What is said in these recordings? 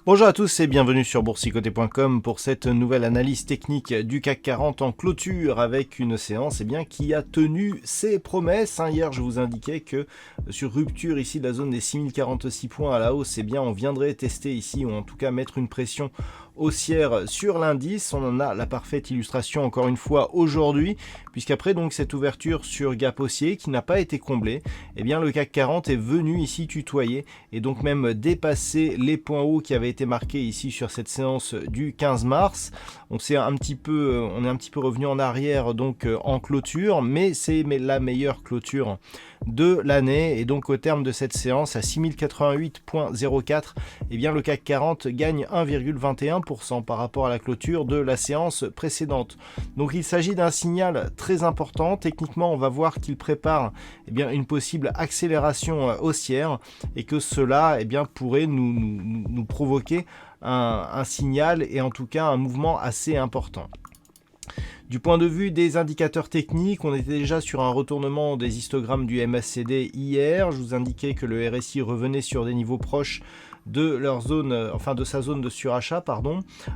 Bonjour à tous et bienvenue sur boursicoté.com pour cette nouvelle analyse technique du CAC 40 en clôture avec une séance qui a tenu ses promesses. Hier, je vous indiquais que sur rupture ici de la zone des 6046 points à la hausse, on viendrait tester ici ou en tout cas mettre une pression haussière sur l'indice. On en a la parfaite illustration encore une fois aujourd'hui, puisqu'après donc cette ouverture sur gap haussier qui n'a pas été comblée, le CAC 40 est venu ici tutoyer et donc même dépasser les points hauts qui avaient été marqués ici sur cette séance du 15 mars. On est un petit peu revenu en arrière donc en clôture, mais c'est la meilleure clôture de l'année et donc au terme de cette séance à 6088.04, le CAC 40 gagne 1,21% par rapport à la clôture de la séance précédente. Donc il s'agit d'un signal très important. Techniquement, on va voir qu'il prépare une possible accélération haussière et que cela pourrait nous provoquer un signal et en tout cas un mouvement assez important. Du point de vue des indicateurs techniques, on était déjà sur un retournement des histogrammes du MACD hier. Je vous indiquais que le RSI revenait sur des niveaux proches de leur zone, de sa zone de surachat,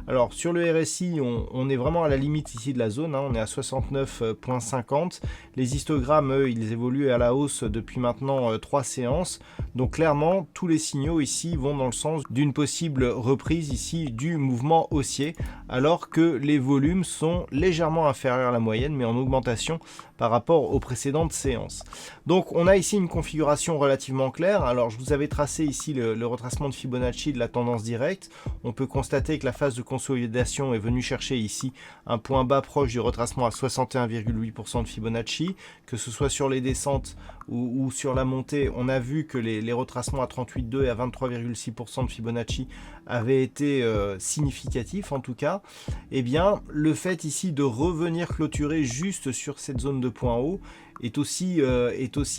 Alors sur le RSI, on est vraiment à la limite ici de la zone, on est à 69,50. Les histogrammes, eux, ils évoluent à la hausse depuis maintenant 3 séances. Donc clairement, tous les signaux ici vont dans le sens d'une possible reprise ici du mouvement haussier, alors que les volumes sont légèrement inférieurs à la moyenne, mais en augmentation par rapport aux précédentes séances. Donc on a ici une configuration relativement claire. Alors je vous avais tracé ici le retracement de Fibonacci de la tendance directe. On peut constater que la phase de consolidation est venue chercher ici un point bas proche du retracement à 61,8% de Fibonacci. Que ce soit sur les descentes ou sur la montée, on a vu que les retracements à 38,2 et à 23,6% de Fibonacci avaient été significatifs en tout cas. Le fait ici de revenir clôturer juste sur cette zone de point haut est aussi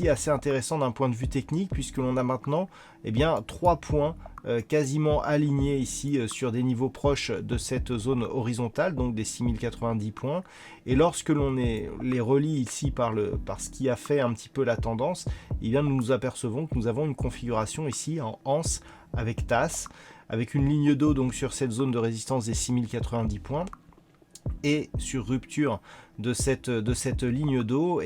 assez intéressant d'un point de vue technique, puisque l'on a maintenant 3 points quasiment alignés ici sur des niveaux proches de cette zone horizontale, donc des 6090 points. Et lorsque l'on les relie ici par ce qui a fait un petit peu la tendance, nous nous apercevons que nous avons une configuration ici en anse avec tasse, avec une ligne d'eau donc sur cette zone de résistance des 6090 points. Et sur rupture de cette ligne d'eau,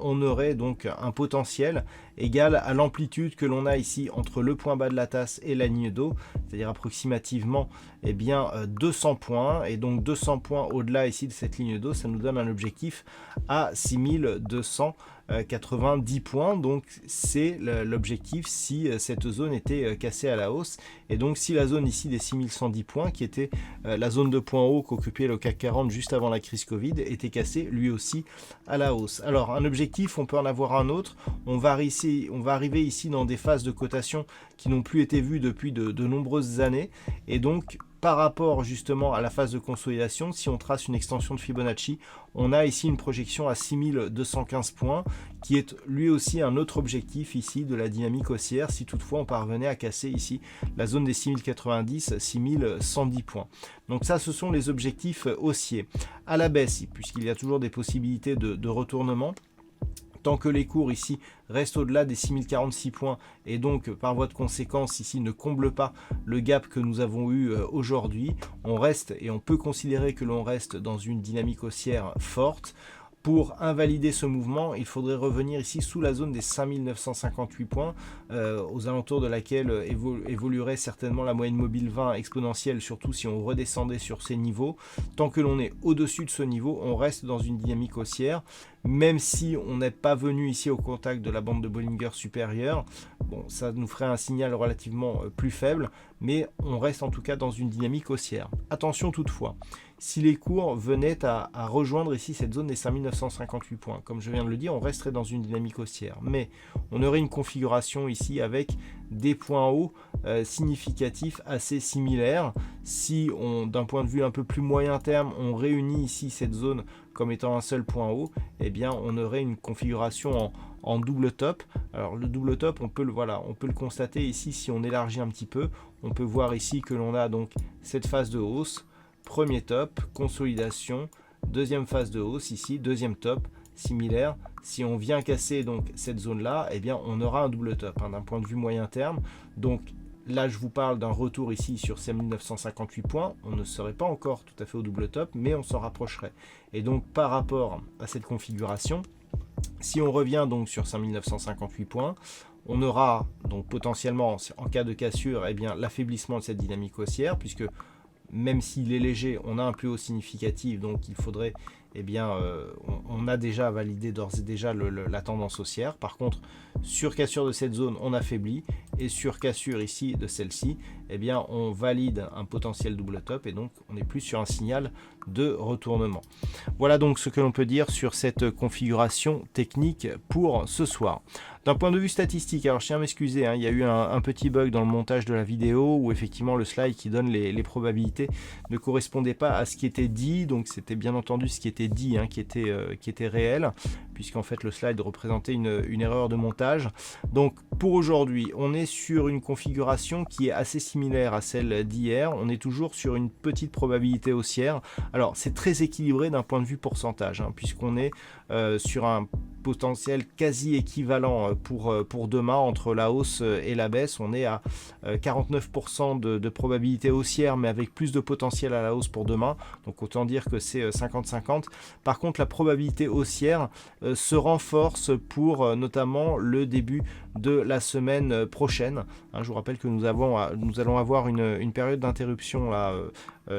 on aurait donc un potentiel égal à l'amplitude que l'on a ici entre le point bas de la tasse et la ligne d'eau, c'est-à-dire approximativement 200 points. Et donc 200 points au-delà ici de cette ligne d'eau, ça nous donne un objectif à 6290 points. Donc c'est l'objectif si cette zone était cassée à la hausse. Et donc si la zone ici des 6110 points, qui était la zone de point haut qu'occupait le CAC 40 juste avant la crise Covid, était cassée lui aussi à la hausse. Alors un objectif, on peut en avoir un autre. On va arriver ici dans des phases de cotation qui n'ont plus été vues depuis de nombreuses années. Et donc par rapport justement à la phase de consolidation, si on trace une extension de Fibonacci, on a ici une projection à 6215 points, qui est lui aussi un autre objectif ici de la dynamique haussière, si toutefois on parvenait à casser ici la zone des 6090, 6110 points. Donc ça, ce sont les objectifs haussiers. À la baisse, puisqu'il y a toujours des possibilités de retournement, tant que les cours ici restent au-delà des 6046 points et donc par voie de conséquence ici ne comblent pas le gap que nous avons eu aujourd'hui, on reste et on peut considérer que l'on reste dans une dynamique haussière forte. Pour invalider ce mouvement, il faudrait revenir ici sous la zone des 5958 points, aux alentours de laquelle évoluerait certainement la moyenne mobile 20 exponentielle, surtout si on redescendait sur ces niveaux. Tant que l'on est au-dessus de ce niveau, on reste dans une dynamique haussière, même si on n'est pas venu ici au contact de la bande de Bollinger supérieure. Bon, ça nous ferait un signal relativement plus faible, mais on reste en tout cas dans une dynamique haussière. Attention toutefois, si les cours venaient à rejoindre ici cette zone des 5958 points. Comme je viens de le dire, on resterait dans une dynamique haussière, mais on aurait une configuration ici avec des points hauts significatifs assez similaires. Si d'un point de vue un peu plus moyen terme, on réunit ici cette zone comme étant un seul point haut, eh bien on aurait une configuration en double top. Alors le double top, on peut le constater ici si on élargit un petit peu. On peut voir ici que l'on a donc cette phase de hausse, premier top, consolidation, deuxième phase de hausse ici, deuxième top, similaire. Si on vient casser donc cette zone là, eh bien on aura un double top d'un point de vue moyen terme. Donc là je vous parle d'un retour ici sur ces 1958 points, on ne serait pas encore tout à fait au double top, mais on s'en rapprocherait. Et donc par rapport à cette configuration, si on revient donc sur 5958 points, on aura donc potentiellement en cas de cassure eh bien l'affaiblissement de cette dynamique haussière, puisque même s'il est léger, on a un plus haut significatif, donc il faudrait, eh bien, on a déjà validé d'ores et déjà la tendance haussière. Par contre, sur cassure de cette zone, on affaiblit, et sur cassure ici de celle-ci, eh bien, on valide un potentiel double top, et donc on est plus sur un signal de retournement. Voilà donc ce que l'on peut dire sur cette configuration technique pour ce soir. D'un point de vue statistique, alors je tiens à m'excuser, il y a eu un petit bug dans le montage de la vidéo où effectivement le slide qui donne les probabilités ne correspondait pas à ce qui était dit, donc c'était bien entendu ce qui était dit qui était réel, puisqu'en fait le slide représentait une erreur de montage. Donc pour aujourd'hui, on est sur une configuration qui est assez similaire à celle d'hier, on est toujours sur une petite probabilité haussière. Alors c'est très équilibré d'un point de vue pourcentage, puisqu'on est sur un potentiel quasi équivalent pour demain entre la hausse et la baisse. On est à 49% de probabilité haussière, mais avec plus de potentiel à la hausse pour demain, donc autant dire que c'est 50-50. Par contre la probabilité haussière se renforce pour notamment le début de la semaine prochaine. Je vous rappelle que nous allons avoir une période d'interruption là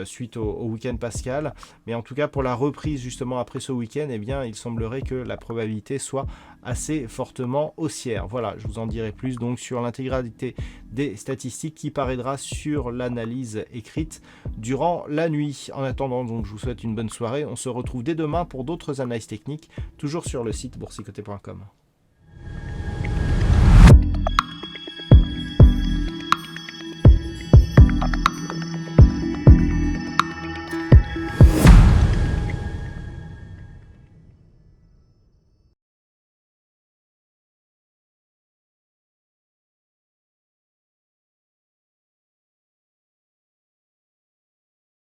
suite au week-end pascal, mais en tout cas pour la reprise justement après ce week-end, eh bien il semblerait que la probabilité soit assez fortement haussière. Voilà, je vous en dirai plus donc sur l'intégralité des statistiques qui paraîtra sur l'analyse écrite durant la nuit. En attendant, donc je vous souhaite une bonne soirée. On se retrouve dès demain pour d'autres analyses techniques, toujours sur le site boursicoté.com.